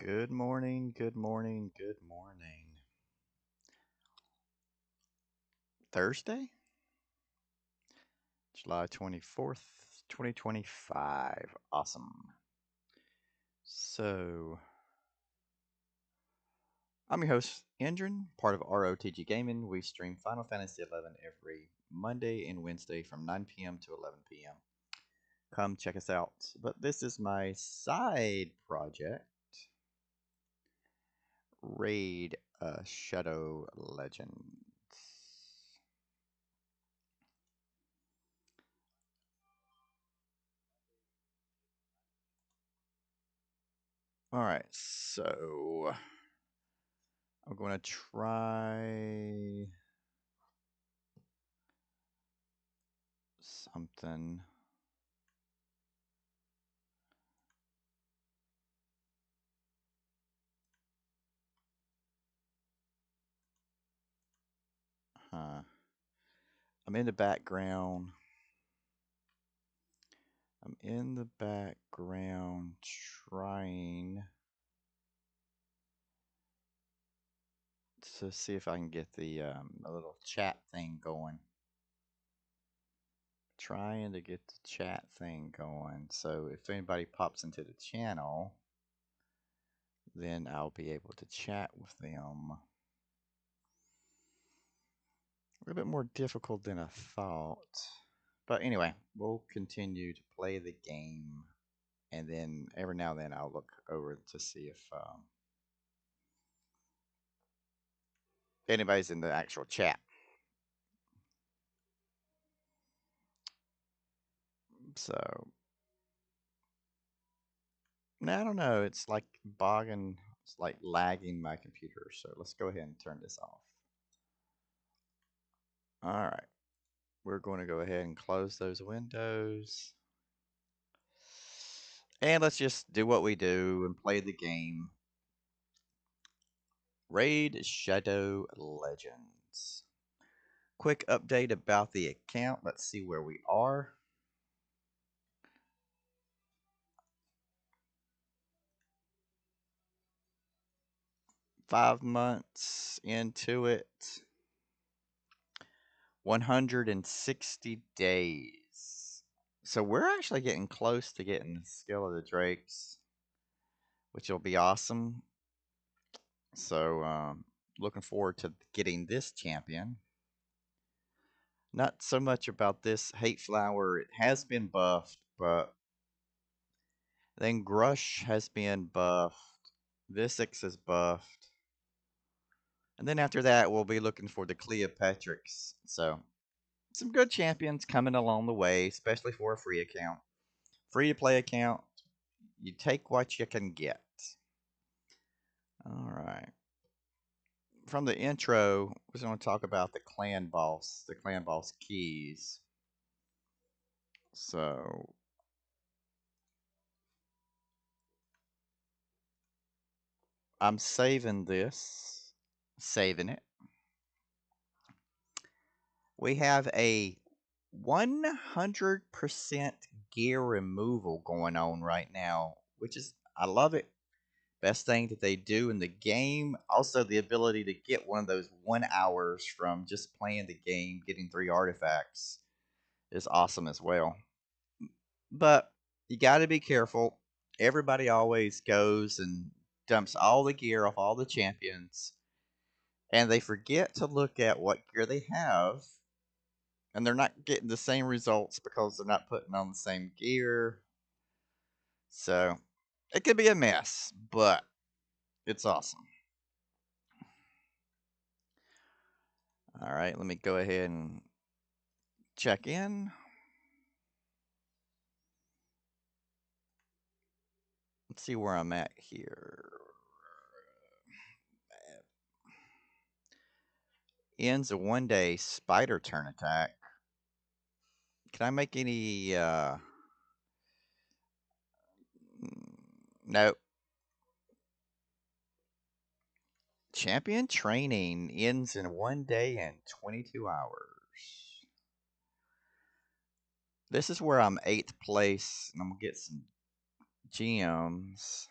Good morning, good morning, good morning. Thursday, July 24th, 2025. Awesome. So, I'm your host, Endrin, part of ROTG Gaming. We stream Final Fantasy XI every Monday and Wednesday from 9 p.m. to 11 p.m. Come check us out. But this is my side project, Raid Shadow Legends. All right, so I'm going to try something. Huh. I'm in the background. I'm in the background trying to see if I can get the a little chat thing going. Trying to get the chat thing going. So if anybody pops into the channel, then I'll be able to chat with them. A little bit more difficult than I thought. But anyway, we'll continue to play the game. And then every now and then I'll look over to see if anybody's in the actual chat. So, no, I don't know. It's like bogging, it's like lagging my computer. So let's go ahead and turn this off. All right. We're going to go ahead and close those windows. And let's just do what we do and play the game. Raid Shadow Legends. Quick update about the account. Let's see where we are. 5 months into it. 160 days. So we're actually getting close to getting the Skill of the Drakes, which will be awesome. So looking forward to getting this champion. Not so much about this Hate Flower. It has been buffed, but then Grush has been buffed. Visix is buffed. And then after that, we'll be looking for the Cleopatrix. So some good champions coming along the way, especially for a free account. Free to play account. You take what you can get. All right. From the intro, we're going to talk about the clan boss keys. So, I'm saving this, saving it. We have a 100% gear removal going on right now, which is, I love it. Best thing that they do in the game. Also, the ability to get one of those 1 hours from just playing the game, getting 3 artifacts is awesome as well. But you got to be careful. Everybody always goes and dumps all the gear off all the champions, and they forget to look at what gear they have, and they're not getting the same results because they're not putting on the same gear. So it could be a mess, but it's awesome. All right, let me go ahead and check in. Let's see where I'm at here. Ends a 1-day spider turn attack. Can I make any no. Champion training ends in 1 day and 22 hours. This is where I'm 8th place, and I'm gonna get some gems.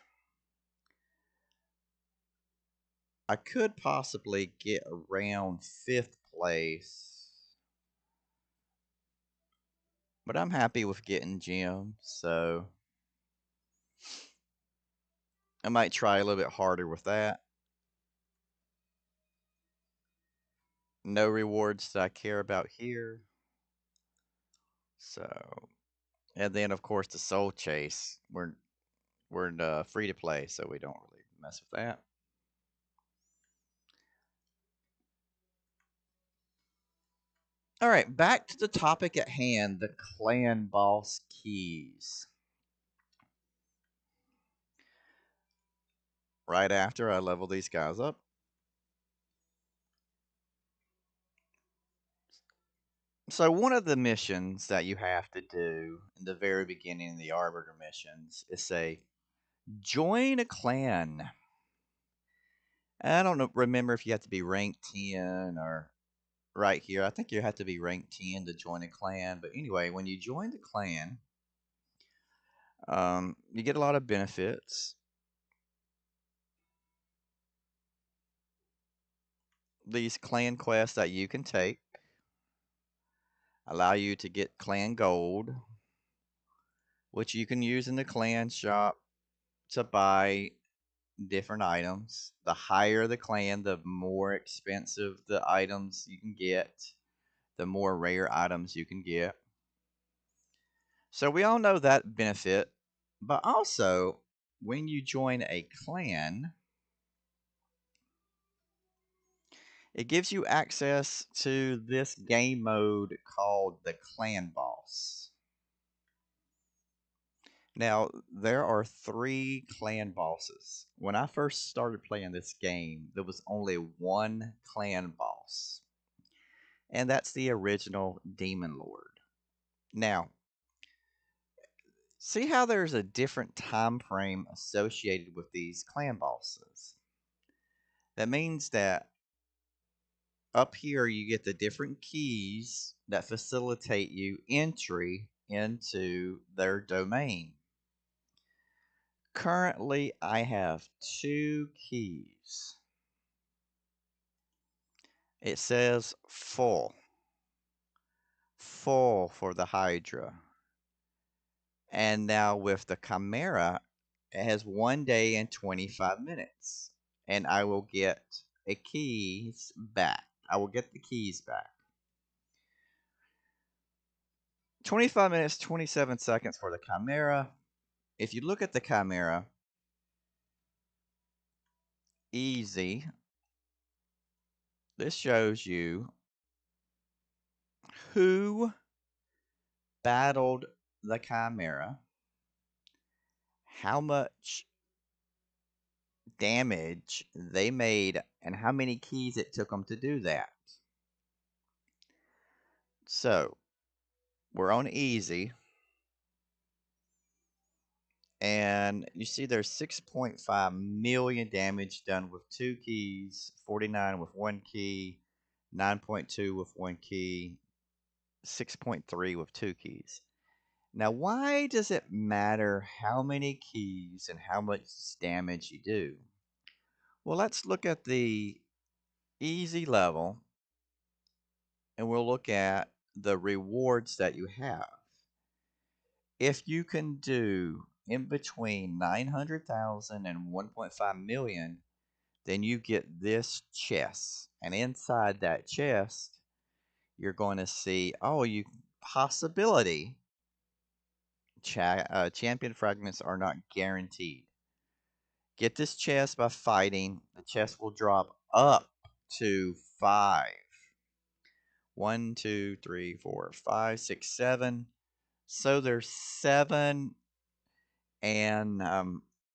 I could possibly get around 5th place, but I'm happy with getting gems, so I might try a little bit harder with that. No rewards that I care about here. So, and then of course the soul chase. We're free to play, so we don't really mess with that. All right, back to the topic at hand, the clan boss keys. Right after I level these guys up. So one of the missions that you have to do in the very beginning of the Arbiter missions is say, join a clan. I don't know, remember if you have to be rank 10 or right here. I think you have to be rank 10 to join a clan. But anyway, when you join the clan, you get a lot of benefits. These clan quests that you can take allow you to get clan gold, which you can use in the clan shop to buy different items. The higher the clan, the more expensive the items you can get, the more rare items you can get. So we all know that benefit, but also when you join a clan, it gives you access to this game mode called the Clan Boss. Now, there are 3 clan bosses. When I first started playing this game, there was only one clan boss, and that's the original Demon Lord. Now, see how there's a different time frame associated with these clan bosses. That means that up here you get the different keys that facilitate you entry into their domain. Currently, I have 2 keys. It says full. Full for the Hydra. And now with the Chimera, it has 1 day and 25 minutes. And I will get a keys back. I will get the keys back. 25 minutes, 27 seconds for the Chimera. If you look at the Chimera, easy. This shows you who battled the Chimera, how much damage they made, and how many keys it took them to do that. So, we're on easy. And you see there's 6.5 million damage done with 2 keys, 49 with 1 key, 9.2 with 1 key, 6.3 with 2 keys. Now, why does it matter how many keys and how much damage you do? Well, let's look at the easy level and we'll look at the rewards that you have. If you can do in between 900,000 and 1.5 million, then you get this chest. And inside that chest, you're going to see, oh, you possibility champion fragments are not guaranteed. Get this chest by fighting. The chest will drop up to 5. 1, 2, 3, 4, 5, 6, 7. So there's 7. And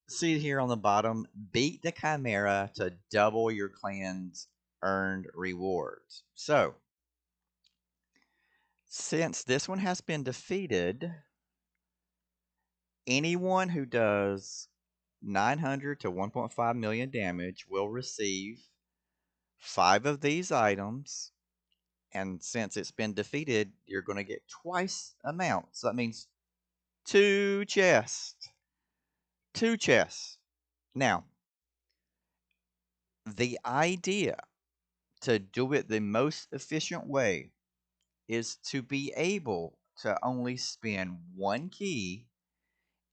see here on the bottom, beat the Chimera to double your clan's earned rewards. So, since this one has been defeated, anyone who does 900 to 1.5 million damage will receive 5 of these items. And since it's been defeated, you're going to get twice amount. So that means 2 chests. 2 chests. Now, The idea to do it the most efficient way is to be able to only spend one key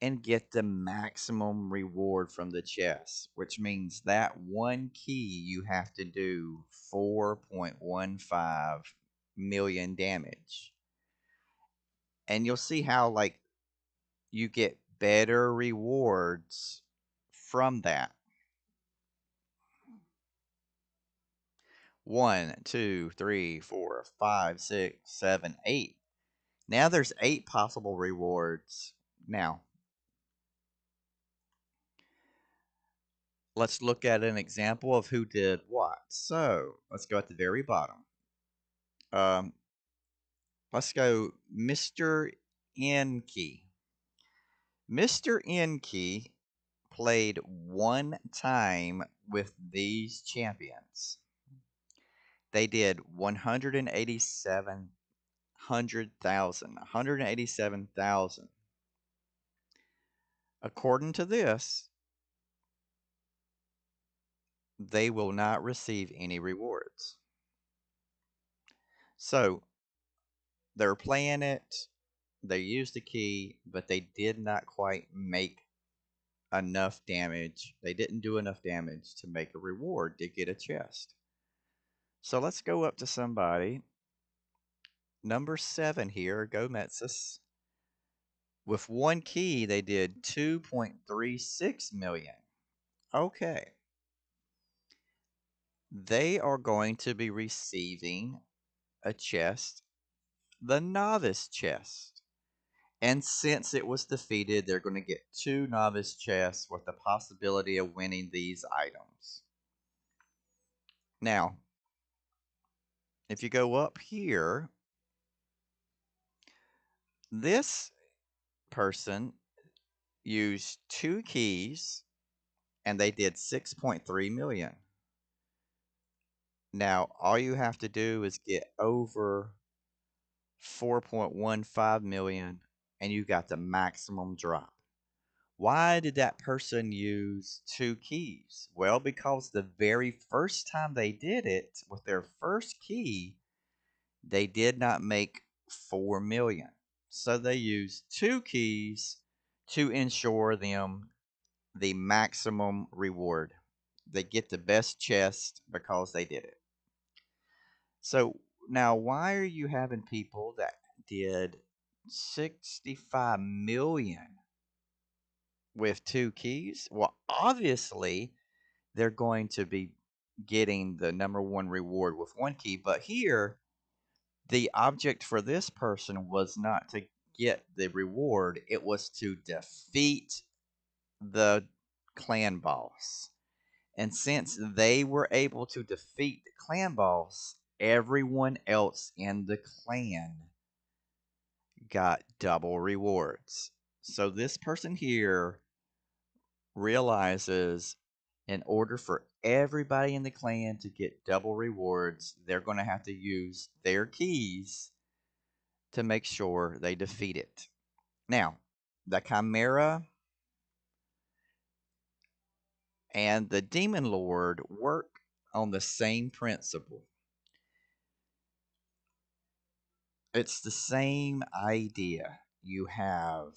and get the maximum reward from the chest, which means that one key you have to do 4.15 million damage. And you'll see how like you get better rewards from that. 1, 2, 3, 4, 5, 6, 7, 8. Now there's 8 possible rewards. Now, let's look at an example of who did what. So, let's go at the very bottom. Um, let's go Mr. Enki. Mr. Enki played one time with these champions. They did 187,000. According to this, they will not receive any rewards. So they're playing it, they used the key, but they did not quite make enough damage. They didn't do enough damage to make a reward to get a chest. So let's go up to somebody. Number 7 here, Gometsus. With one key, they did 2.36 million. Okay. They are going to be receiving a chest, the novice chest. And since it was defeated, they're going to get 2 novice chests with the possibility of winning these items. Now, if you go up here, this person used 2 keys and they did 6.3 million. Now, all you have to do is get over 4.15 million and you got the maximum drop. Why did that person use 2 keys? Well, because the very first time they did it with their first key, they did not make 4 million. So they used 2 keys to ensure them the maximum reward. They get the best chest because they did it. So now, why are you having people that did 65 million with 2 keys? Well, obviously, they're going to be getting the number 1 reward with 1 key. But here, the object for this person was not to get the reward, it was to defeat the clan boss. And since they were able to defeat the clan boss, everyone else in the clan got double rewards. So this person here realizes in order for everybody in the clan to get double rewards, they're going to have to use their keys to make sure they defeat it. Now, the Chimera and the Demon Lord work on the same principle. It's the same idea. You have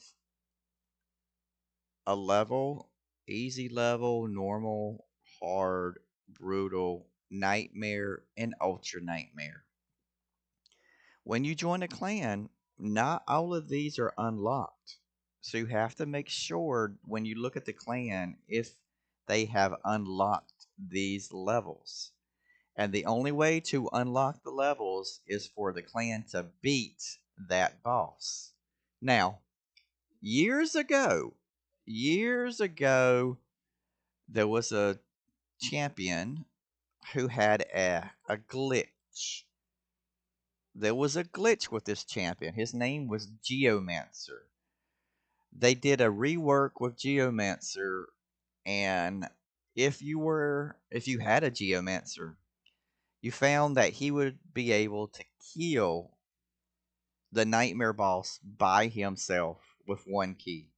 a level, easy level, normal, hard, brutal, nightmare, and ultra nightmare. When you join a clan, not all of these are unlocked. So you have to make sure when you look at the clan if they have unlocked these levels. And the only way to unlock the levels is for the clan to beat that boss. Now, years ago, there was a champion who had a glitch. There was a glitch with this champion. His name was Geomancer. They did a rework with Geomancer, and if you had a Geomancer, you found that he would be able to kill the nightmare boss by himself with one key.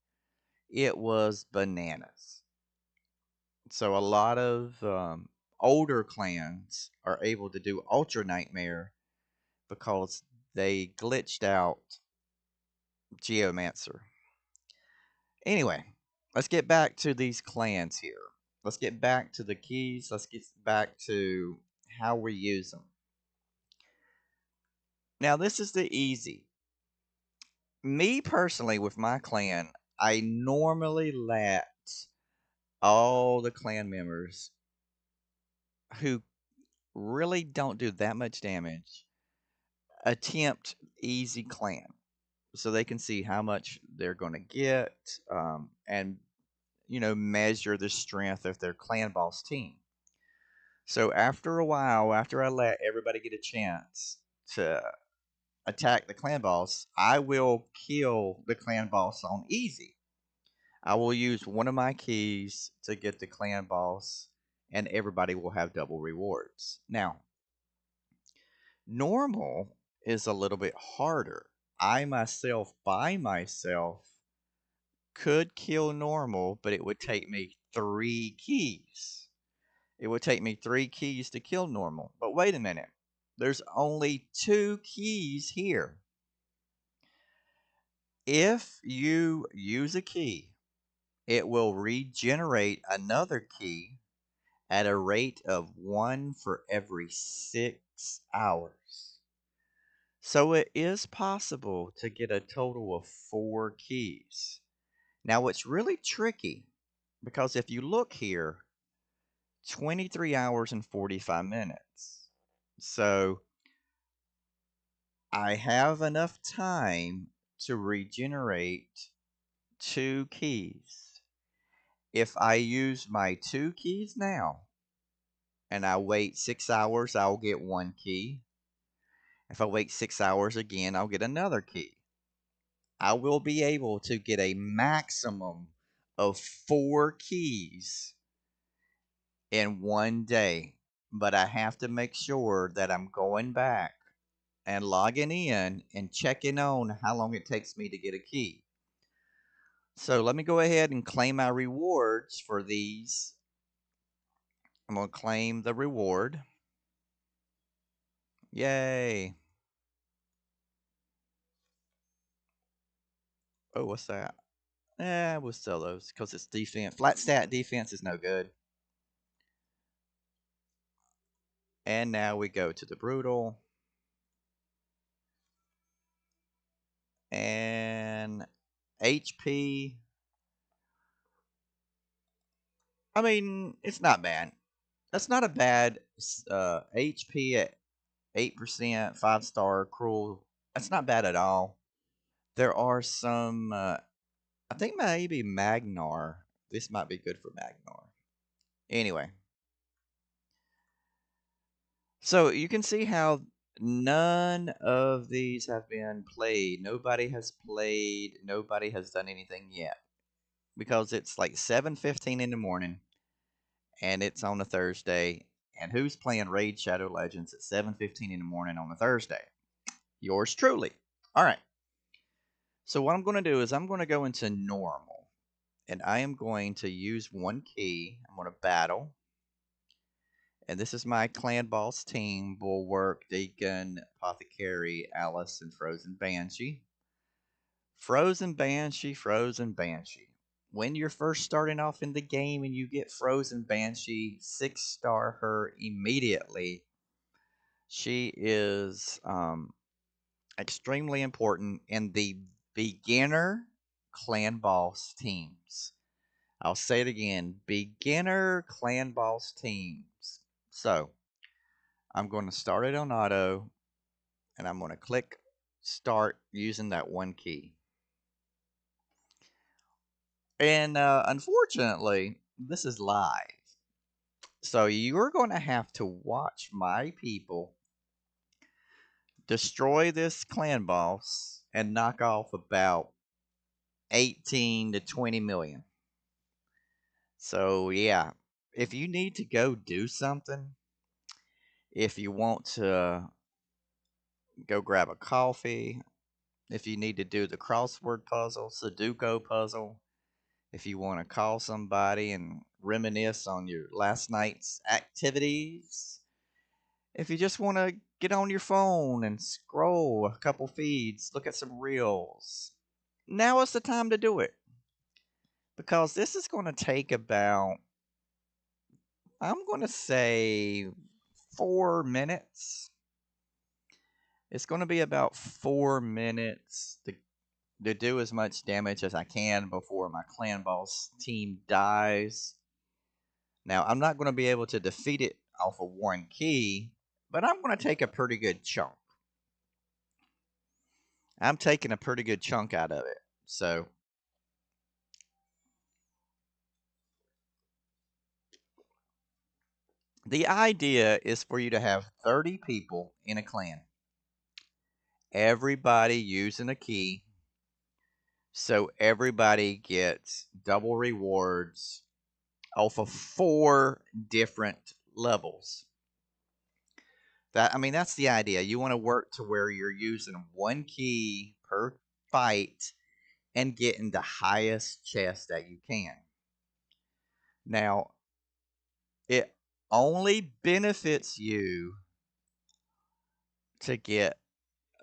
It was bananas. So a lot of older clans are able to do Ultra Nightmare because they glitched out Geomancer. Anyway, let's get back to these clans here. Let's get back to the keys. Let's get back to how we use them. Now, this is the easy. Me personally, with my clan, I normally let all the clan members who really don't do that much damage attempt easy clan so they can see how much they're going to get, and measure the strength of their clan boss team. So after a while, after I let everybody get a chance to attack the clan boss, I will kill the clan boss on easy. I will use one of my keys to get the clan boss, and everybody will have double rewards. Now, normal is a little bit harder. I myself, by myself, could kill normal, but it would take me 3 keys. It would take me 3 keys to kill normal. But wait a minute. There's only 2 keys here. If you use a key, it will regenerate another key at a rate of 1 for every 6 hours. So it is possible to get a total of 4 keys. Now, what's really tricky, because if you look here, 23 hours and 45 minutes. So I have enough time to regenerate 2 keys. If I use my 2 keys now and I wait 6 hours, I'll get 1 key. If I wait 6 hours again, I'll get another key. I will be able to get a maximum of 4 keys in one day. But I have to make sure that I'm going back and logging in and checking on how long it takes me to get a key. So let me go ahead and claim my rewards for these. I'm going to claim the reward. Yay. Oh, what's that? We'll sell those because it's defense. Flat stat defense is no good. And now we go to the brutal. And HP. I mean, it's not bad. That's not a bad HP at 8%, 5-star, cruel. That's not bad at all. There are some, I think maybe Magnar. This might be good for Magnar. Anyway, so you can see how none of these have been played. Nobody has played. Nobody has done anything yet because it's like 7:15 in the morning, and it's on a Thursday. And who's playing Raid Shadow Legends at 7:15 in the morning on a Thursday? Yours truly. All right. So what I'm going to do is I'm going to go into normal, and I am going to use 1 key. I'm going to battle. And this is my clan boss team: Bulwark, Deacon, Apothecary, Alice, and Frozen Banshee. Frozen Banshee, Frozen Banshee. When you're first starting off in the game and you get Frozen Banshee, 6-star her immediately. She is extremely important in the beginner clan boss teams. I'll say it again, beginner clan boss teams. So I'm going to start it on auto, and I'm going to click start using that 1 key. And unfortunately, this is live. So you're going to have to watch my people destroy this clan boss and knock off about 18 to 20 million. So yeah, if you need to go do something, if you want to go grab a coffee, if you need to do the crossword puzzle, Sudoku puzzle, if you want to call somebody and reminisce on your last night's activities, if you just want to get on your phone and scroll a couple feeds, look at some reels, now is the time to do it. Because this is going to take about, I'm going to say, 4 minutes. It's going to be about 4 minutes to do as much damage as I can before my clan boss team dies. Now, I'm not going to be able to defeat it off of one key, but I'm going to take a pretty good chunk. I'm taking a pretty good chunk out of it. So, the idea is for you to have 30 people in a clan, everybody using a key, so everybody gets double rewards off of 4 different levels. That's the idea. You want to work to where you're using one key per fight and getting the highest chest that you can. Now, it only benefits you to get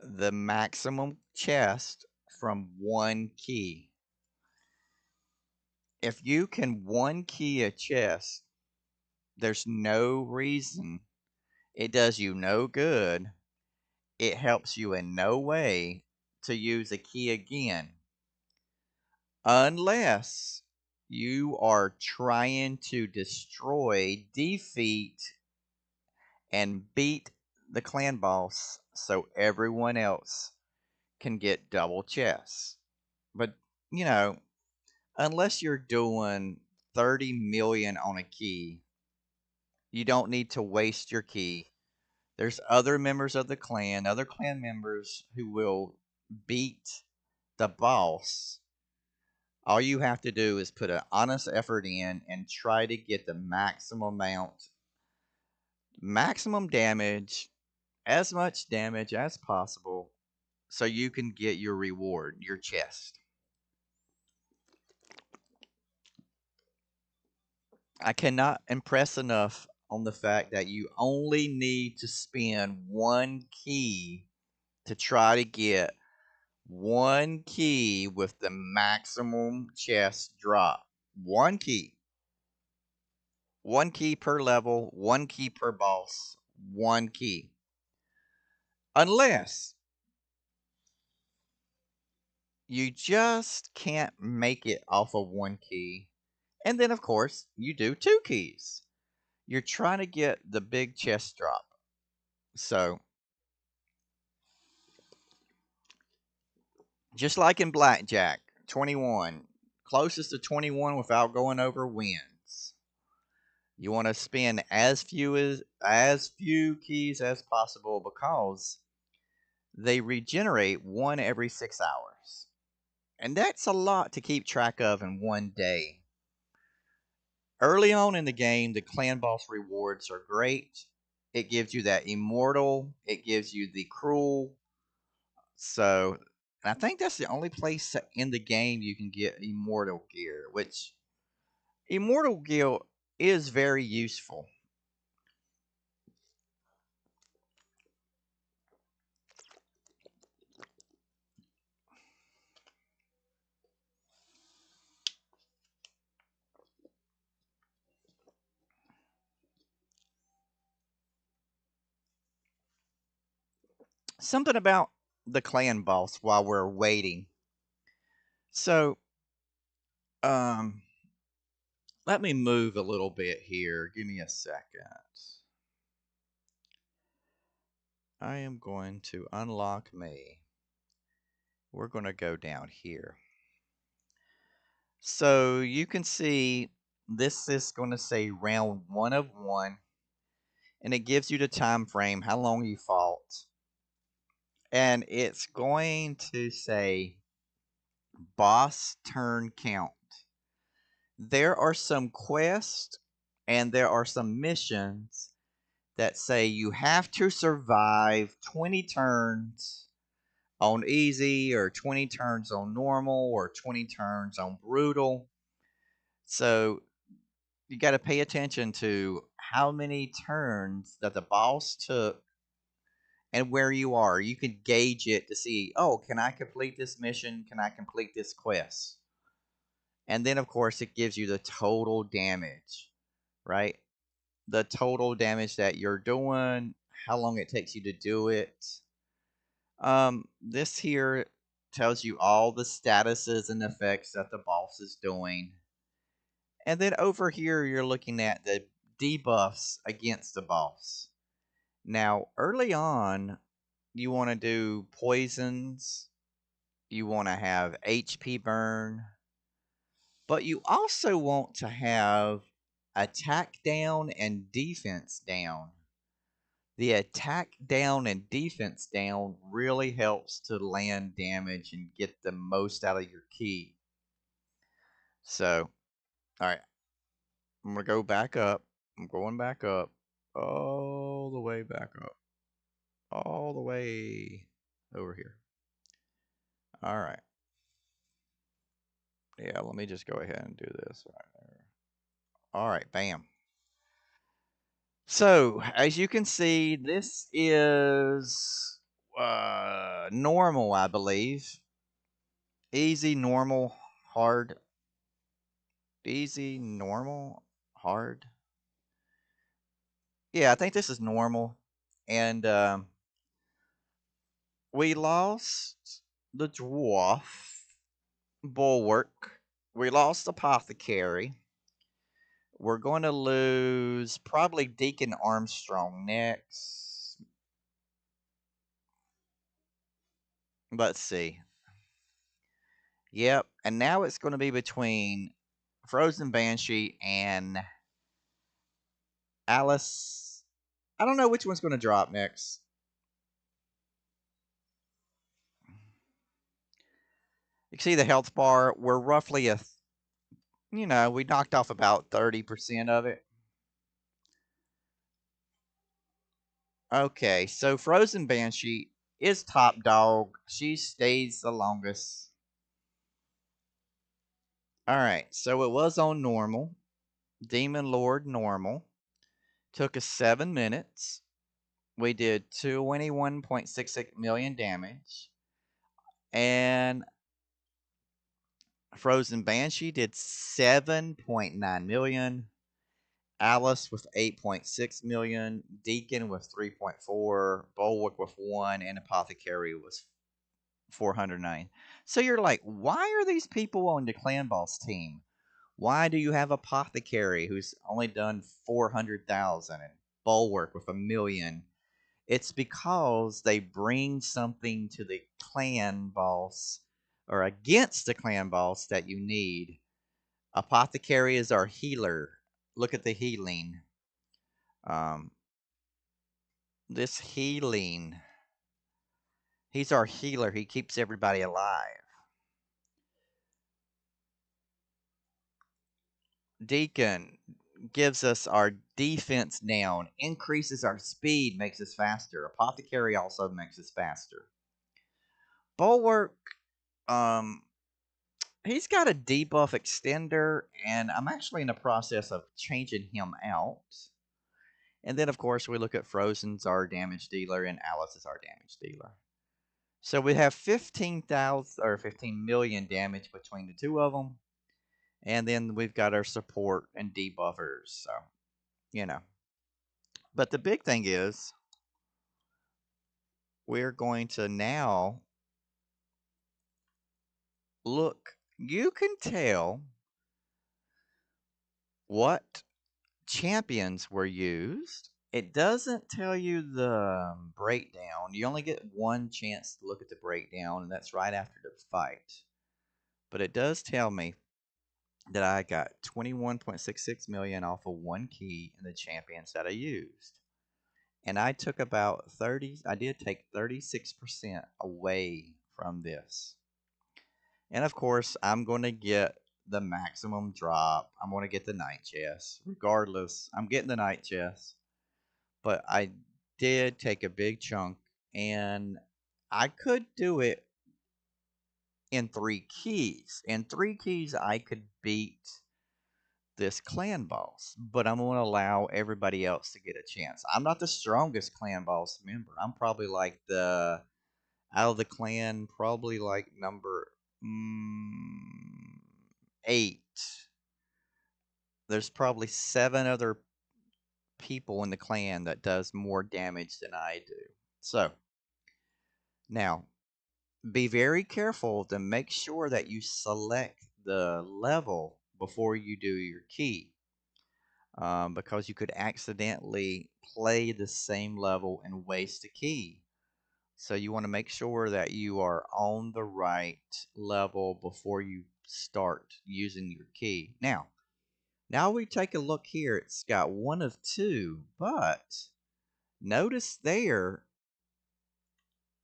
the maximum chest from one key. If you can one key a chest, there's no reason. It does you no good. It helps you in no way to use a key again. Unless you are trying to destroy, defeat, and beat the clan boss so everyone else can get double chests. But, you know, unless you're doing 30 million on a key, you don't need to waste your key. There's other members of the clan, other clan members who will beat the boss. All you have to do is put an honest effort in and try to get the maximum damage, as much damage as possible, so you can get your reward, your chest. I cannot impress enough on the fact that you only need to spend one key to try to get one key with the maximum chest drop. One key. One key per level, one key per boss, one key. Unless you just can't make it off of one key. And then, of course, you do 2 keys. You're trying to get the big chest drop. So, just like in Blackjack, 21. Closest to 21 without going over wins. You want to spend as few keys as possible because they regenerate one every 6 hours. And that's a lot to keep track of in one day. Early on in the game, the clan boss rewards are great. It gives you that immortal, it gives you the cruel. So, and I think that's the only place in the game you can get immortal gear, which immortal gear is very useful. Something about the clan boss while we're waiting. So, um, let me move a little bit here. Give me a second. I am going to unlock me. We're going to go down here. So you can see this is going to say round 1 of 1. And it gives you the time frame, how long you fought. And it's going to say boss turn count. There are some quests and there are some missions that say you have to survive 20 turns on easy, or 20 turns on normal, or 20 turns on brutal. So you got to pay attention to how many turns that the boss took and where you are. You can gauge it to see, oh, can I complete this mission? Can I complete this quest? And then, of course, it gives you the total damage, right? The total damage that you're doing, how long it takes you to do it. This here tells you all the statuses and effects that the boss is doing. And then over here, you're looking at the debuffs against the boss. Now, early on, you want to do poisons, you want to have HP burn, but you also want to have attack down and defense down. The attack down and defense down really helps to land damage and get the most out of your key. So, alright, I'm going to go back up. I'm going back up. All the way back up. All the way over here. Alright. Yeah, let me just go ahead and do this right there. Alright, bam. So, as you can see, this is normal, I believe. Easy, normal, hard. Easy, normal, hard. Yeah, I think this is normal. And we lost the dwarf, bulwark. We lost apothecary. We're going to lose probably Deacon Armstrong next. Let's see. Yep, and now it's going to be between Frozen Banshee and Alice. I don't know which one's going to drop next. You can see the health bar. We're roughly we knocked off about 30% of it. Okay, so Frozen Banshee is top dog. She stays the longest. Alright, so it was on normal. Demon Lord normal. Took us 7 minutes. We did 21.66 million damage. And Frozen Banshee did 7.9 million. Alice with 8.6 million. Deacon with 3.4. Bulwark with 1. And Apothecary was 409. So you're like, why are these people on the Clan Boss team? Why do you have Apothecary who's only done 400,000 and Bulwark with 1,000,000? It's because they bring something to the Clan Boss or against the Clan Boss that you need. Apothecary is our healer. Look at the healing. Um, this healing. He's our healer. He keeps everybody alive. Deacon gives us our defense down, increases our speed, makes us faster. Apothecary also makes us faster. Bulwark, he's got a debuff extender, and I'm actually in the process of changing him out. And then, of course, we look at Frozen's our damage dealer, and Alice is our damage dealer. So we have 15,000 or 15 million damage between the two of them. And then we've got our support and debuffers. So, you know. But the big thing is, we're going to now look. You can tell what champions were used. It doesn't tell you the breakdown. You only get one chance to look at the breakdown, and that's right after the fight. But it does tell me that I got 21.66 million off of one key in the champions that I used. And I took about 30, I did take 36% away from this. And of course, I'm going to get the maximum drop. I'm going to get the night chest. Regardless, I'm getting the night chest. But I did take a big chunk, and I could do it in 3 keys. In 3 keys, I could beat this clan boss, but I'm going to allow everybody else to get a chance. I'm not the strongest clan boss member. I'm probably like the out of the clan, probably like number 8. There's probably 7 other people in the clan that does more damage than I do. So now be very careful to make sure that you select the level before you do your key, because you could accidentally play the same level and waste a key. So you want to make sure that you are on the right level before you start using your key. Now we take a look here. It's got 1 of 2, but notice there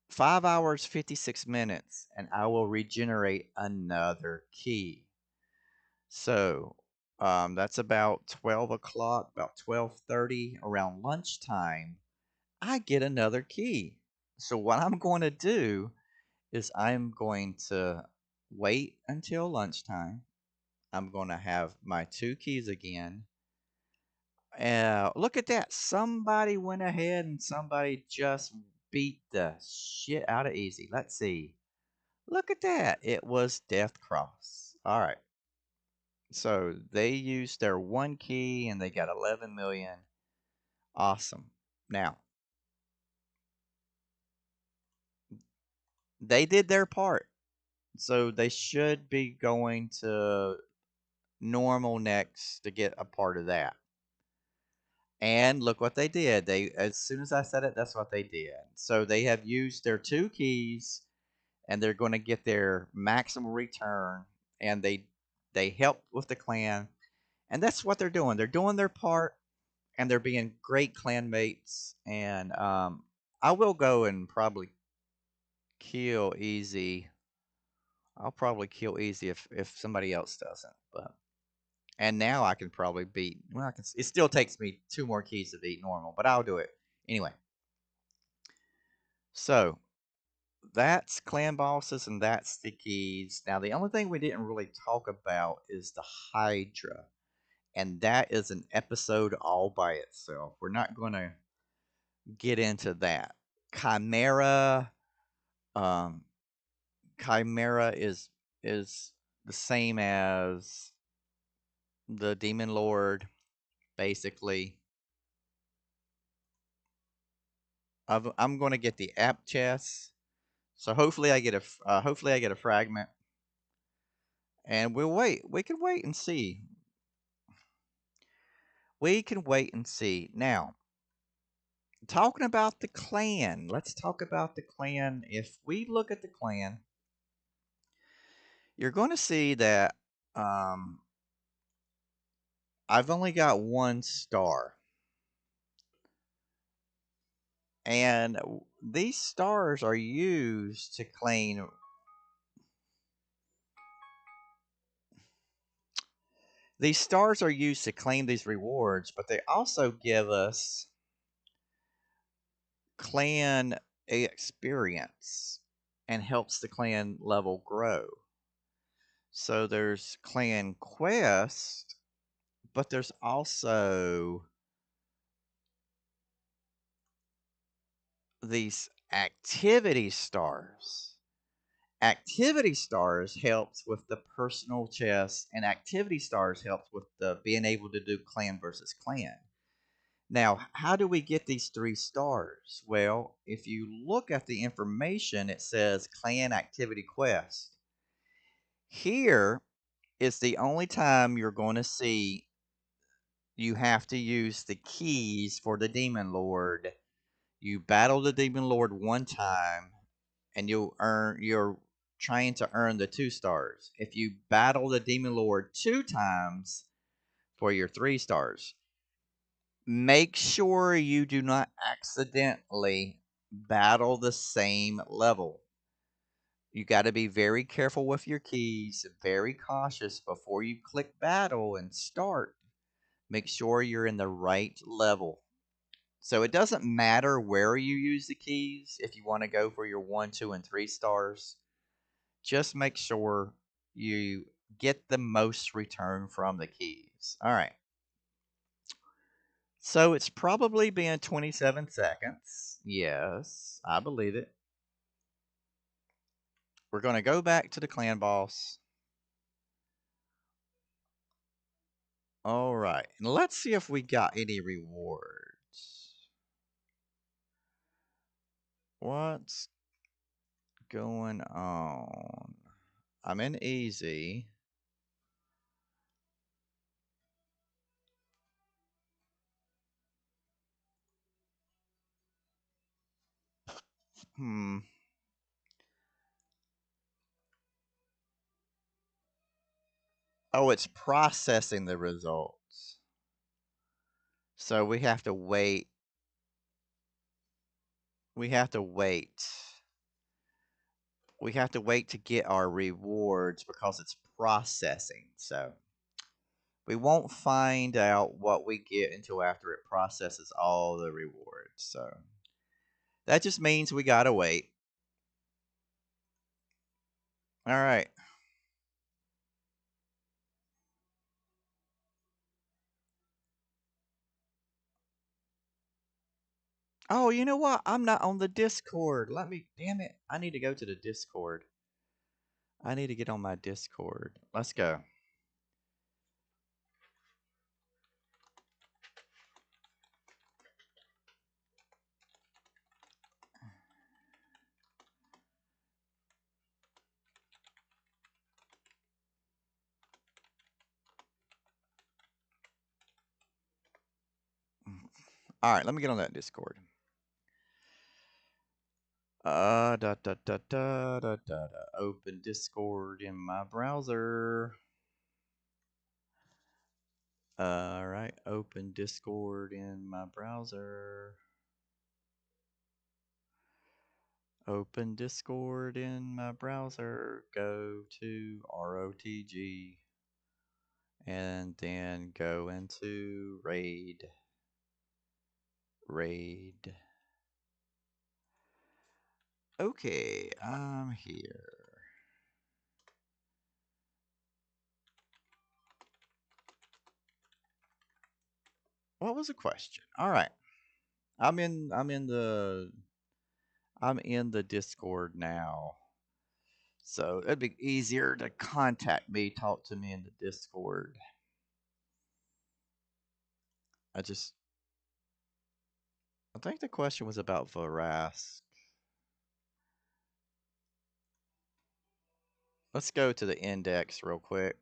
5 hours 56 minutes, and I will regenerate another key. So that's about 12 o'clock, about 12:30, around lunchtime. I get another key. So what I'm going to do is I'm going to wait until lunchtime. I'm going to have my 2 keys again. Look at that. Somebody went ahead and somebody just beat the shit out of Easy. Let's see. Look at that. It was Death Cross. All right. So they used their 1 key and they got 11 million. Awesome. Now, they did their part. So they should be going to normal next to get a part of that. And look what they did. They, as soon as I said it, that's what they did. So they have used their 2 keys and they're going to get their maximum return, and they helped with the clan, and that's what they're doing. They're doing their part and they're being great clanmates. And I will go and probably kill Easy. I'll probably kill Easy if somebody else doesn't. But and now I can probably beat. Well, I can. It still takes me 2 more keys to beat normal, but I'll do it anyway. So that's clan bosses and that's the keys. Now the only thing we didn't really talk about is the Hydra, and that is an episode all by itself. We're not going to get into that. Chimera, um, Chimera is the same as the Demon Lord, basically. I'm going to get the app chest, so hopefully I get a fragment, and we'll wait. We can wait and see. We can wait and see. Now, talking about the clan, let's talk about the clan. If we look at the clan, you're going to see that um, I've only got 1 star. And these stars are used to claim. These stars are used to claim these rewards, but they also give us clan experience and helps the clan level grow. So there's clan quest, but there's also these activity stars. Activity stars helps with the personal chest, and activity stars helps with the being able to do clan versus clan. Now, how do we get these 3 stars? Well, if you look at the information, it says clan activity quest. Here is the only time you're going to see you have to use the keys for the Demon Lord. You battle the Demon Lord 1 time, and you're trying to earn the 2 stars. If you battle the Demon Lord 2 times for your 3 stars, make sure you do not accidentally battle the same level. You got to be very careful with your keys, very cautious before you click battle and start. Make sure you're in the right level. So it doesn't matter where you use the keys if you want to go for your 1, 2, and 3 stars. Just make sure you get the most return from the keys. saves. All right. So it's probably been 27 seconds. Yes, I believe it. We're going to go back to the clan boss. All right. And let's see if we got any rewards. What's going on? I'm in easy. Hmm. Oh, it's processing the results. So we have to wait. We have to wait. We have to wait to get our rewards because it's processing. So we won't find out what we get until after it processes all the rewards. So that just means we gotta wait. All right. Oh, you know what? I'm not on the Discord. Damn it. I need to go to the Discord. I need to get on my Discord. Let's go. All right, let me get on that Discord. Da da da da da da. Open Discord in my browser. All right, open Discord in my browser. Open Discord in my browser. Go to ROTG and then go into Raid. Raid. Okay, I'm here. What was the question? All right. I'm in the Discord now. So it'd be easier to contact me, talk to me in the Discord. I think the question was about Verask. Let's go to the index real quick.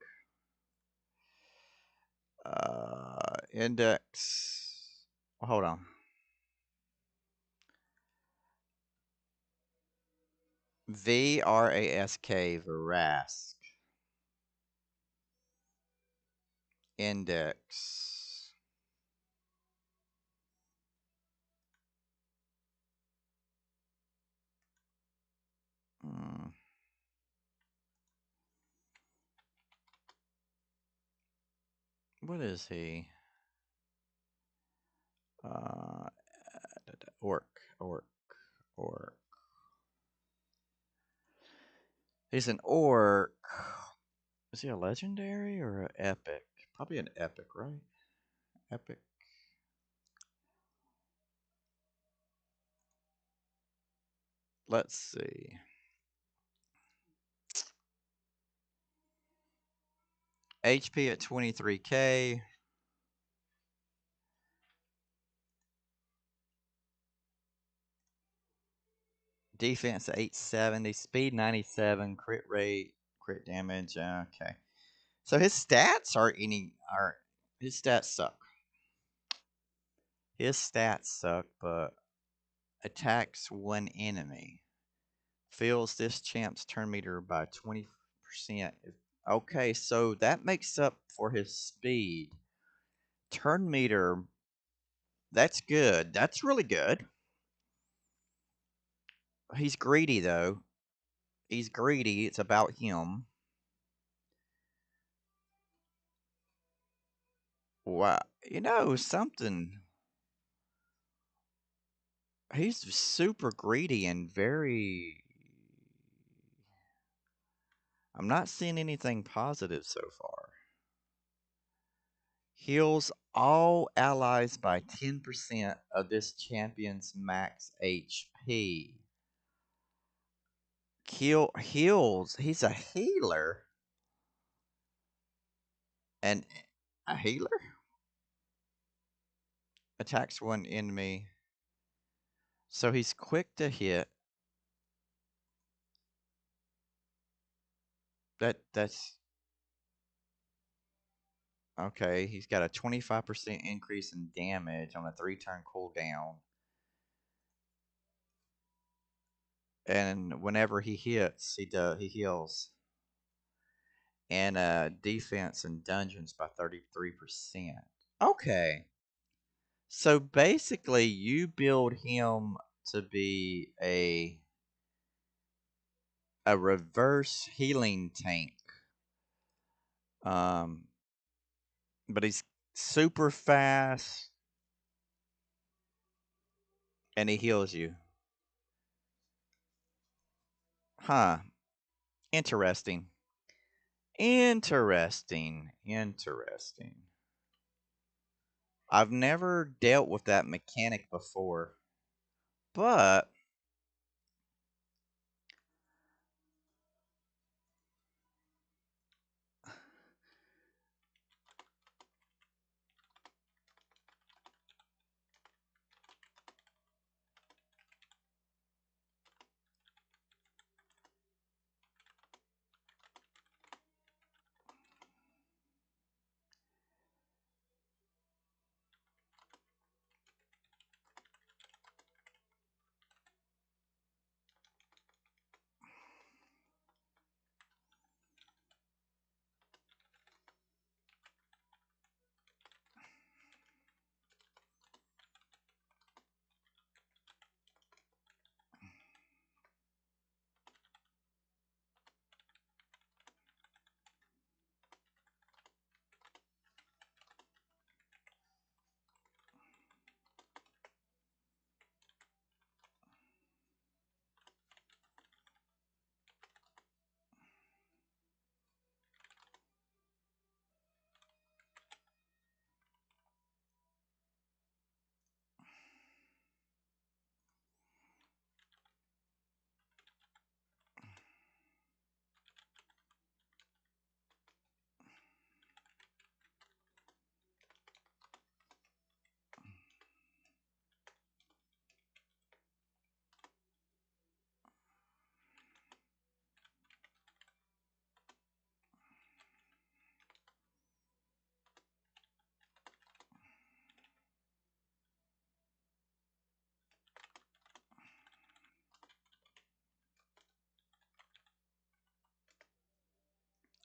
Index. Hold on. VRASK, Verask. Index. Hmm. What is he? Uh, orc, orc, orc. He's an orc. Is he a legendary or an epic? Probably an epic, right? Epic. Let's see. HP at 23k. Defense at 870. Speed 97. Crit rate. Crit damage. Okay. So his stats are his stats suck. His stats suck, but attacks one enemy. Fills this champ's turn meter by 20%. Okay, so that makes up for his speed. Turn meter, that's good. That's really good. He's greedy, though. He's greedy. It's about him. Wow. You know, something. He's super greedy and very. I'm not seeing anything positive so far. Heals all allies by 10% of this champion's max HP. Heals. He's a healer. And a healer? Attacks one enemy. So he's quick to hit. That's okay. He's got a 25% increase in damage on a 3-turn cooldown. And whenever he hits, he heals. And defense and dungeons by 33%. Okay. So basically you build him to be a reverse healing tank. Um but he's super fast and he heals you. Huh. Interesting. Interesting. I've never dealt with that mechanic before. But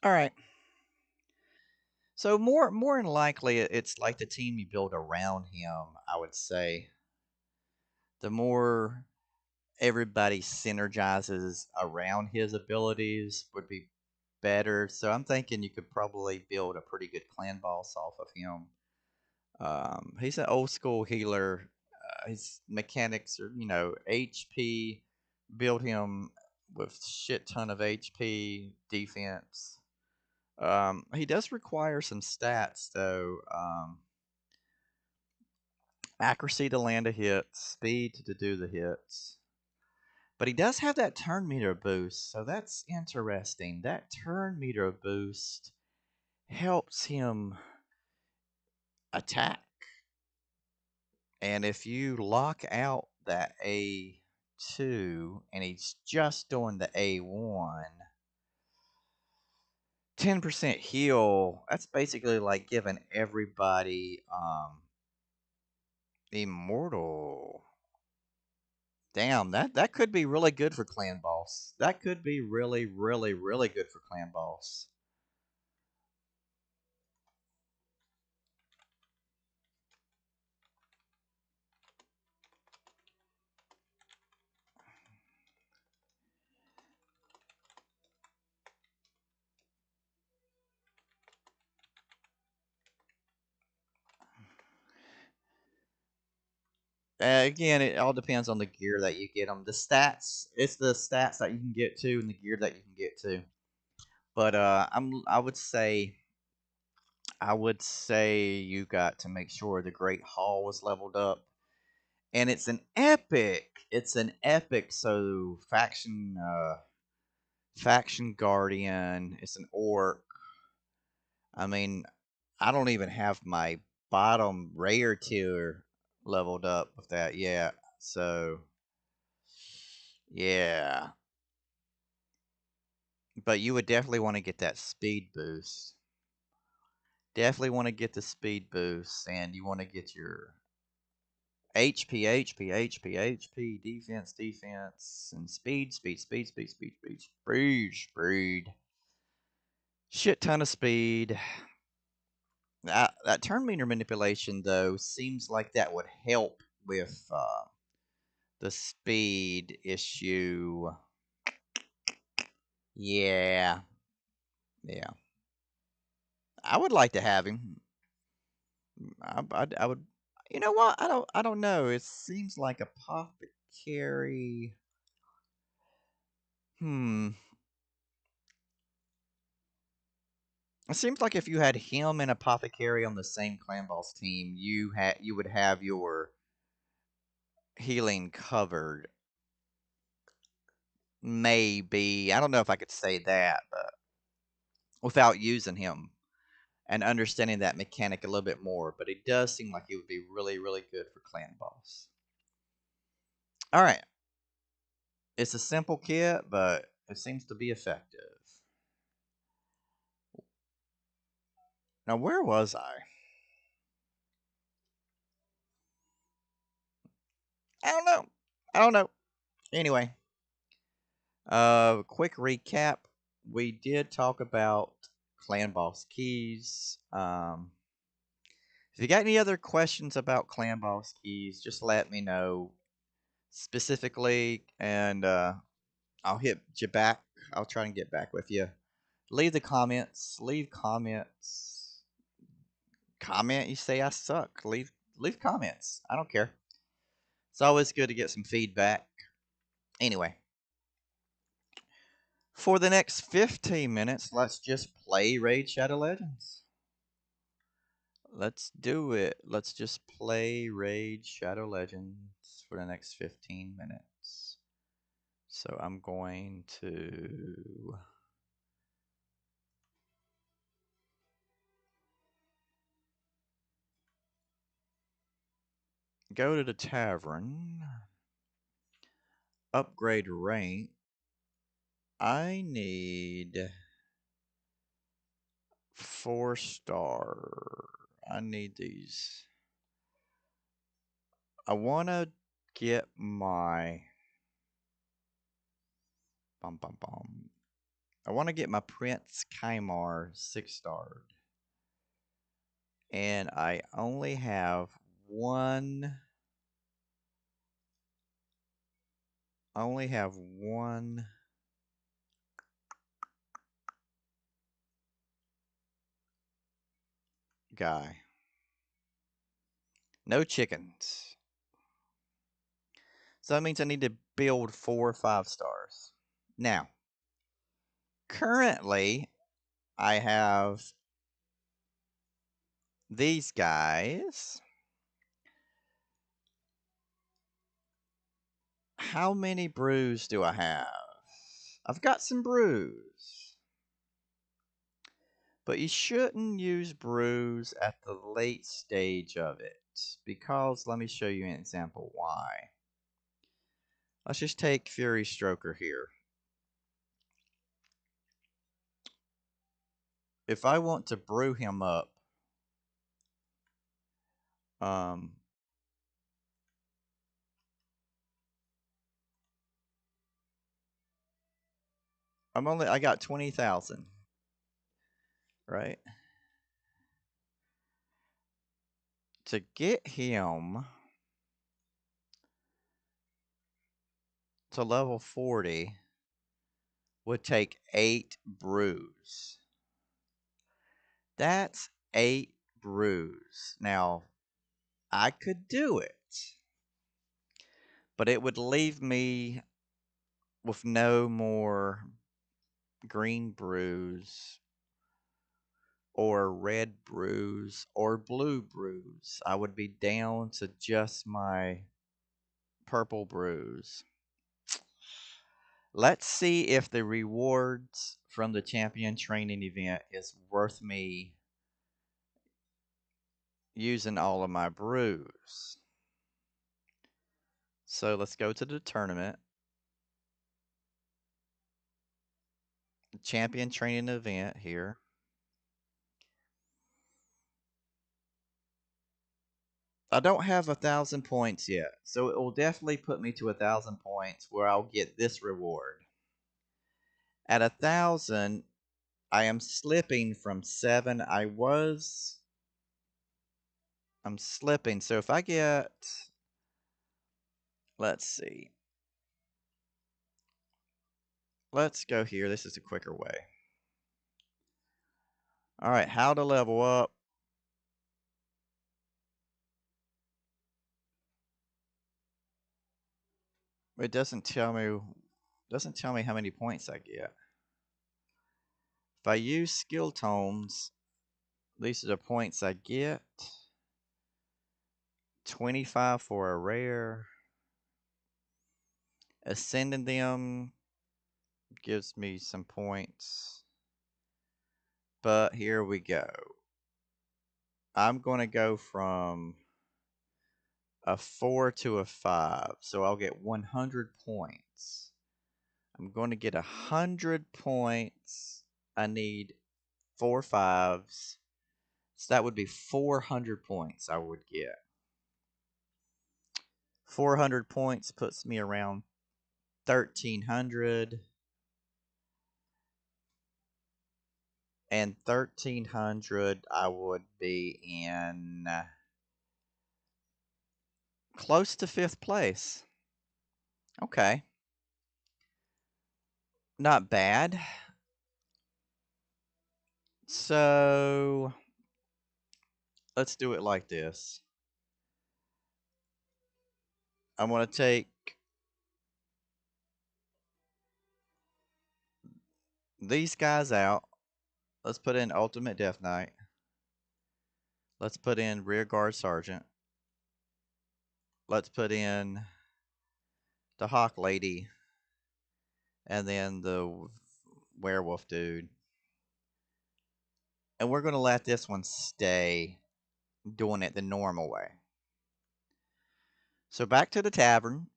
all right. So more than likely it's like the team you build around him, I would say. The more everybody synergizes around his abilities would be better. So I'm thinking you could probably build a pretty good clan boss off of him. He's an old school healer. His mechanics are, HP. Build him with shit ton of HP, defense. He does require some stats though. Accuracy to land a hit, speed to do the hits. But he does have that turn meter boost, so that's interesting. That turn meter boost helps him attack. And if you lock out that A2 and he's just doing the A1, 10% heal, that's basically like giving everybody immortal. Damn, that could be really good for clan boss. That could be really, really, really good for clan boss. Again, it all depends on the gear that you get them. The stats, it's the stats that you can get to and the gear that you can get to. But I would say I would say you got to make sure the Great Hall was leveled up. And it's an epic. It's an epic. So faction guardian. It's an orc. I mean, I don't even have my bottom rare tier leveled up with that yet. So yeah, but you would definitely want to get that speed boost. Definitely want to get the speed boost, and you want to get your HP, defense, and speed. Shit ton of speed. That turn meter manipulation, though, seems like that would help with the speed issue. Yeah, yeah. I would like to have him. I would. You know what? I don't know. It seems like apothecary. Hmm. It seems like if you had him and apothecary on the same clan boss team, you would have your healing covered. Maybe I don't know if I could say that, but without using him and understanding that mechanic a little bit more. But it does seem like it would be really, really good for clan boss. All right, it's a simple kit, but it seems to be effective. Now, where was I? I don't know. I don't know. Anyway, quick recap. We did talk about clan boss keys. If you got any other questions about clan boss keys, just let me know specifically, and I'll hit you back. I'll try and get back with you. Leave the comments. Leave comments. Comment. You say I suck. Leave comments. I don't care. It's always good to get some feedback. Anyway, for the next 15 minutes, let's just play Raid Shadow Legends. Let's do it. Let's just play Raid Shadow Legends for the next 15 minutes. So I'm going to go to the tavern, upgrade rank. I need 4-star. I need these. I want to get my bum bum bum. I want to get my Prince Kaimar 6-star. And I only have one. I only have one guy. No chickens. So that means I need to build 4 5-stars. Now, currently, I have these guys. How many brews do I have? I've got some brews. But you shouldn't use brews at the late stage of it. Because, let me show you an example why. Let's just take Fury Stroker here. If I want to brew him up, um, I got 20,000, right? To get him to level 40 would take 8 brews. That's 8 brews. Now, I could do it, but it would leave me with no more green brews or red brews or blue brews. I would be down to just my purple brews. Let's see if the rewards from the champion training event is worth me using all of my brews. So let's go to the tournament. Champion training event here. I don't have 1,000 points yet, so it will definitely put me to 1,000 points where I'll get this reward. At 1,000, I am slipping from 7. I'm slipping. So if I get, let's see. Let's go here. This is a quicker way. All right, how to level up. It doesn't tell me how many points I get. If I use skill tomes, these are the points I get. 25 for a rare. Ascending them gives me some points. But here we go. I'm going to go from a 4 to a 5. So I'll get 100 points. I'm going to get 100 points. I need 4 5s. So that would be 400 points I would get. 400 points puts me around 1,300. And 1,300 I would be in close to 5th place. Okay. Not bad. So let's do it like this. I'm going to take these guys out. Let's put in Ultimate Death Knight. Let's put in Rear Guard Sergeant. Let's put in the Hawk Lady. And then the Werewolf dude. And we're going to let this one stay doing it the normal way. So back to the tavern.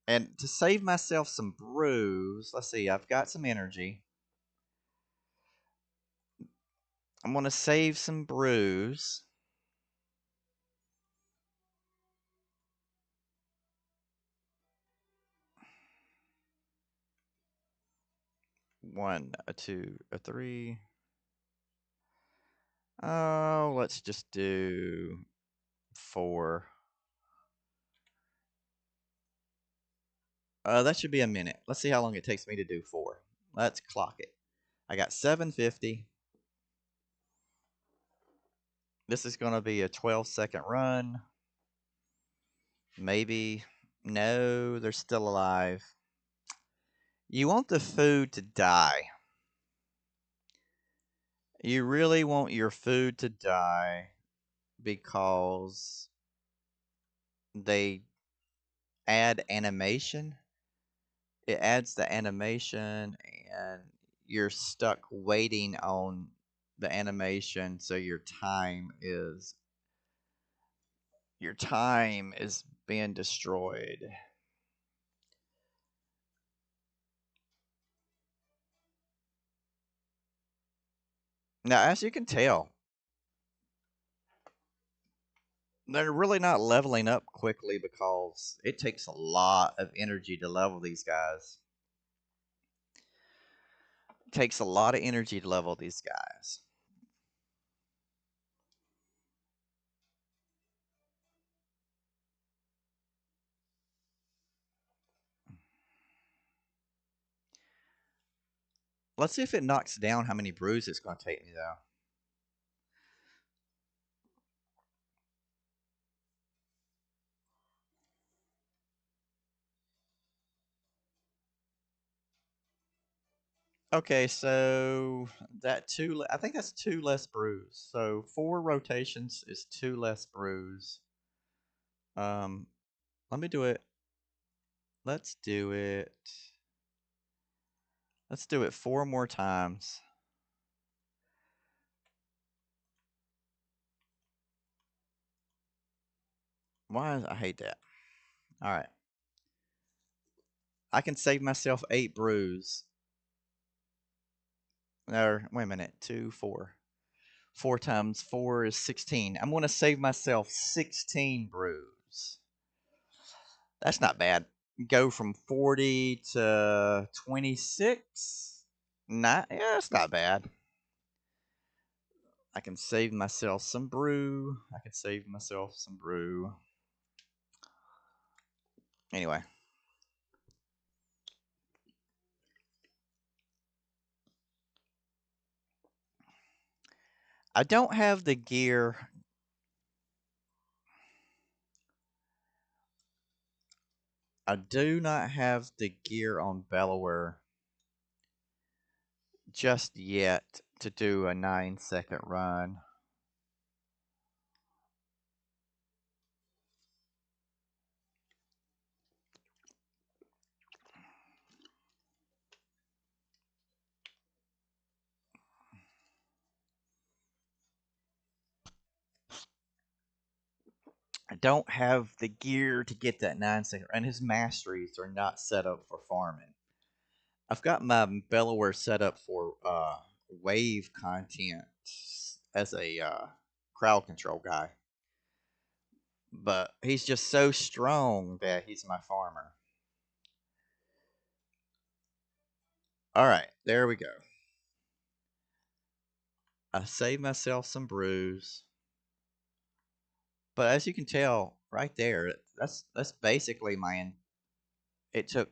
And to save myself some brews, let's see, I've got some energy. I'm going to save some brews. One, a two, a three. Oh, let's just do 4. That should be a minute. Let's see how long it takes me to do 4. Let's clock it. I got 750. This is going to be a 12-second run. Maybe. No, they're still alive. You want the food to die. You really want your food to die because they add animation. It adds the animation and you're stuck waiting on the animation, so your time is being destroyed. Now, as you can tell, they're really not leveling up quickly because it takes a lot of energy to level these guys. It takes a lot of energy to level these guys. Let's see if it knocks down how many brews it's going to take me, though. Okay, so I think that's two less brews. So four rotations is two less brews. Um, let me do it. Let's do it. Let's do it four more times. I hate that. All right. I can save myself eight brews. Or wait a minute, two, four. Four times four is 16. I'm going to save myself 16 brews. That's not bad. Go from 40 to 26. Not, yeah, that's not bad. I can save myself some brew. I can save myself some brew. Anyway, I don't have the gear. I do not have the gear on Bellower just yet to do a 9-second run. I don't have the gear to get that 9-second, and his masteries are not set up for farming. I've got my Bellower set up for wave content as a crowd control guy, but he's just so strong that he's my farmer. All right, there we go. I saved myself some brews, but as you can tell right there, that's basically it took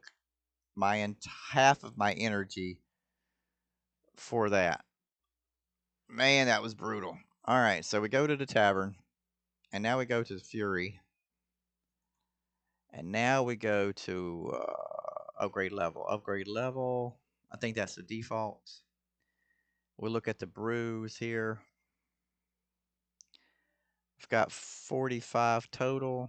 half of my energy for that. Man, that was brutal. All right, so we go to the tavern, and now we go to the Fury, and now we go to upgrade level. Upgrade level. I think that's the default. We look at the brews here. I've got 45 total.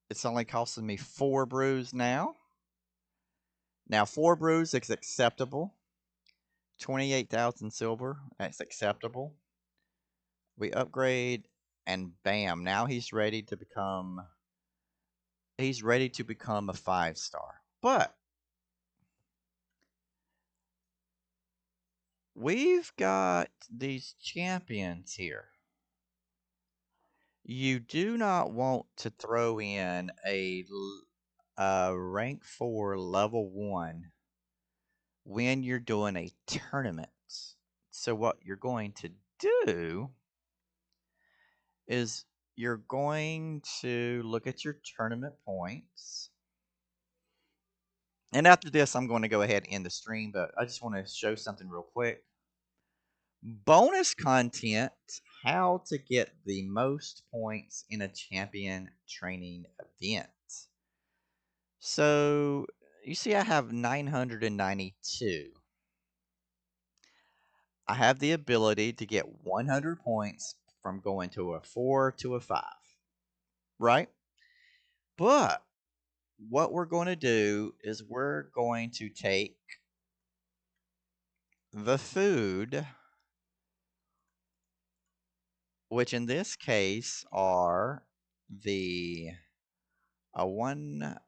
It's only costing me 4 brews now. Now 4 brews is acceptable. 28,000 silver. That's acceptable. We upgrade, and bam! Now he's ready to become a 5-star. But we've got these champions here. You do not want to throw in a rank 4 level 1 when you're doing a tournament. So what you're going to do is you're going to look at your tournament points. And after this, I'm going to go ahead and end the stream, but I just want to show something real quick. Bonus content, how to get the most points in a champion training event. So you see I have 992. I have the ability to get 100 points from going to a 4 to a 5, right? But what we're going to do is we're going to take the food, which in this case are the a 1,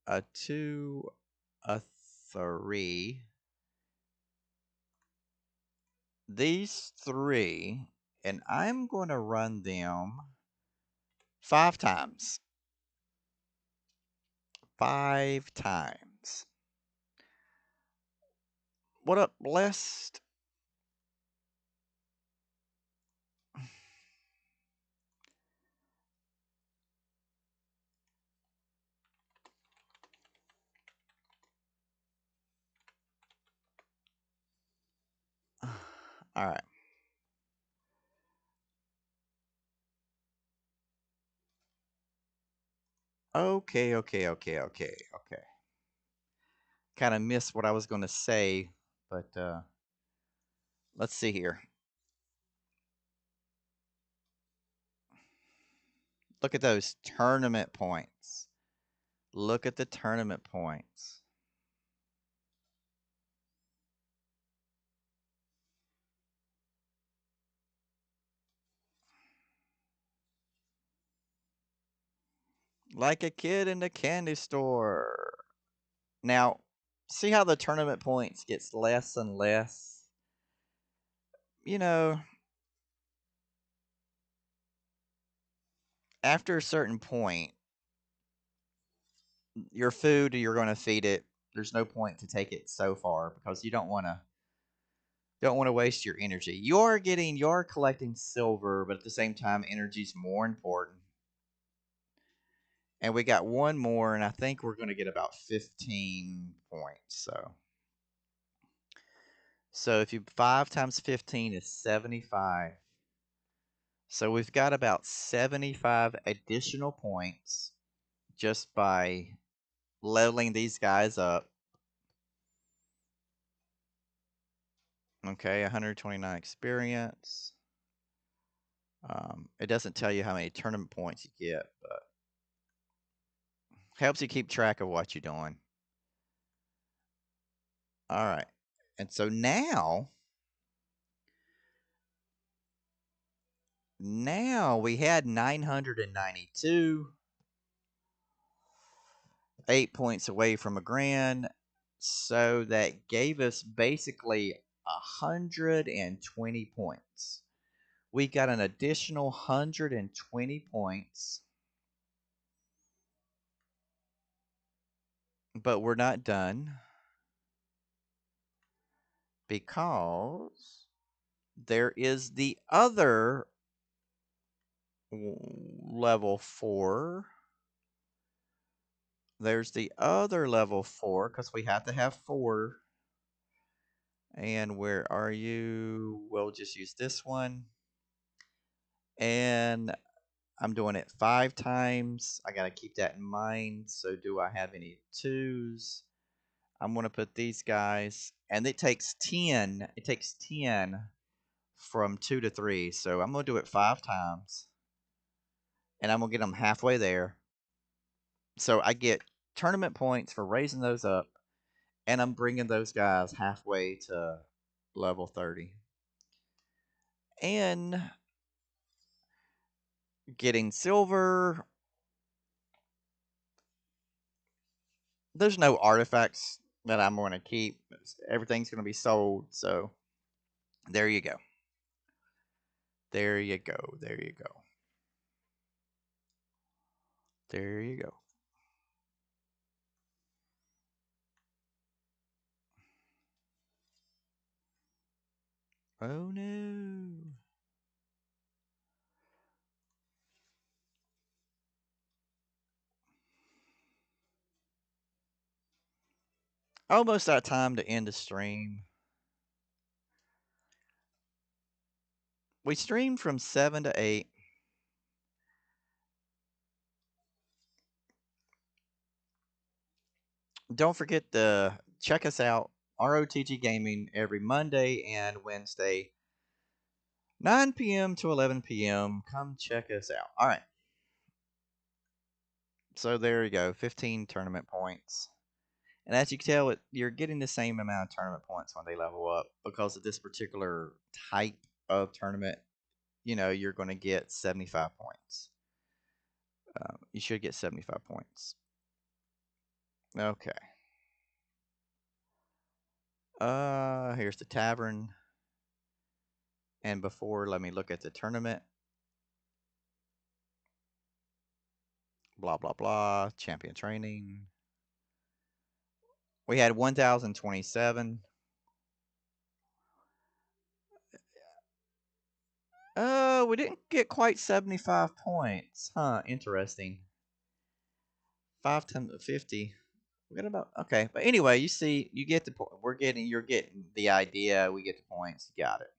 a 2, a 3. These 3, and I'm going to run them 5 times. 5 times. What up, Blessed? All right. Okay. kind of missed what I was going to say, but let's see here. Look at those tournament points. Look at the tournament points. Like a kid in the candy store. Now, see how the tournament points gets less and less? You know, after a certain point, your food, you're going to feed it. There's no point to take it so far because you don't want to waste your energy. You're collecting silver, but at the same time energy's more important. And we got one more, and I think we're going to get about 15 points. So if you 5 times 15 is 75. So we've got about 75 additional points just by leveling these guys up. Okay, 129 experience. It doesn't tell you how many tournament points you get, but helps you keep track of what you're doing. All right. And so now we had 992, 8 points away from a grand. So that gave us basically 120 points. We got an additional 120 points. But we're not done because there is the other level 4. There's the other level 4 because we have to have 4. And where are you? We'll just use this one. And I'm doing it 5 times. I got to keep that in mind. So do I have any 2s? I'm going to put these guys. And it takes 10. It takes 10 from 2 to 3. So I'm going to do it 5 times. And I'm going to get them halfway there. So I get tournament points for raising those up. And I'm bringing those guys halfway to level 30. And getting silver. There's no artifacts that I'm going to keep. Everything's going to be sold. So there you go. There you go. There you go. There you go. Oh no. Almost out of time to end the stream. We streamed from 7 to 8. Don't forget to check us out, ROTG Gaming, every Monday and Wednesday, 9 p.m. to 11 p.m. Come check us out. All right. So there you go, 15 tournament points. And as you can tell, you're getting the same amount of tournament points when they level up because of this particular type of tournament. You're going to get 75 points. You should get 75 points. Okay. Here's the tavern. And before, let me look at the tournament. Blah, blah, blah. Champion training. We had 1,027. We didn't get quite 75 points. Huh, interesting. 5 times 50. We got about, okay. But anyway, you see, you get the point. You're getting the idea. We get the points. You got it.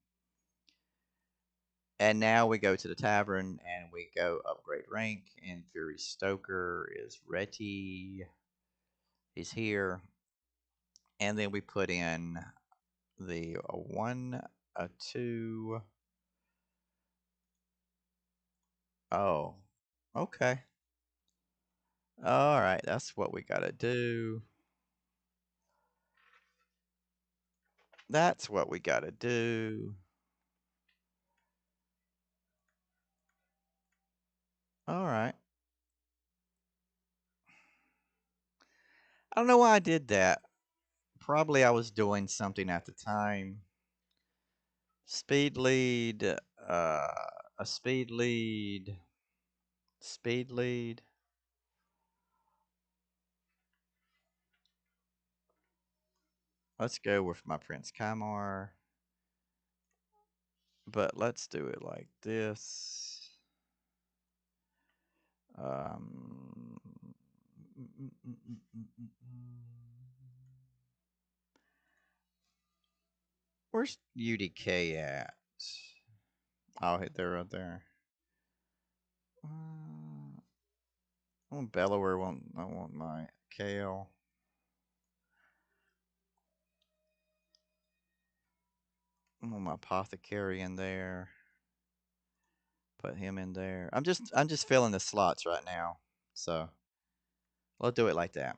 And now we go to the tavern and we go upgrade rank. And Fury Stoker is ready. He's here. And then we put in the 1, a 2. Oh, okay. All right, that's what we got to do. That's what we got to do. All right. I don't know why I did that. Probably I was doing something at the time. Speed lead, a speed lead, speed lead. Let's go with my Prince Kaimar. But let's do it like this. Um, where's UDK at? I'll hit there right there. Oh, Bellower won't. I want my Kale. I want my Apothecary in there. Put him in there. I'm just filling the slots right now. So we'll do it like that.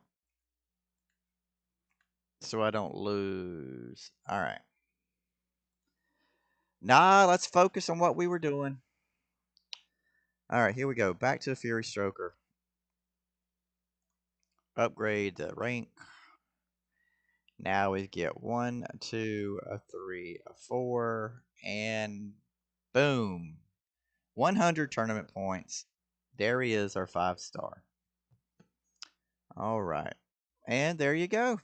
So I don't lose. Alright. Nah, let's focus on what we were doing. Alright, here we go. Back to the Fury Stroker. Upgrade the rank. Now we get 1, 2, 3, 4, and boom. 100 tournament points. There he is, our 5-star. All right. And there you go.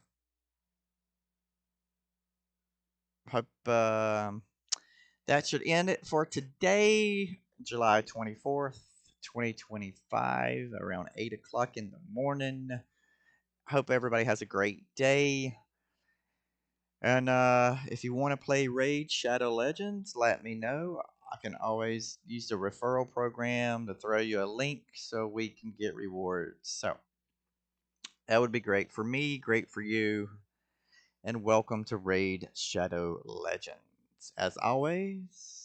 Hope that should end it for today, July 24th, 2025, around 8 o'clock in the morning. Hope everybody has a great day. And if you want to play Raid Shadow Legends, let me know. I can always use the referral program to throw you a link so we can get rewards. So that would be great for me, great for you. And welcome to Raid Shadow Legends. As always,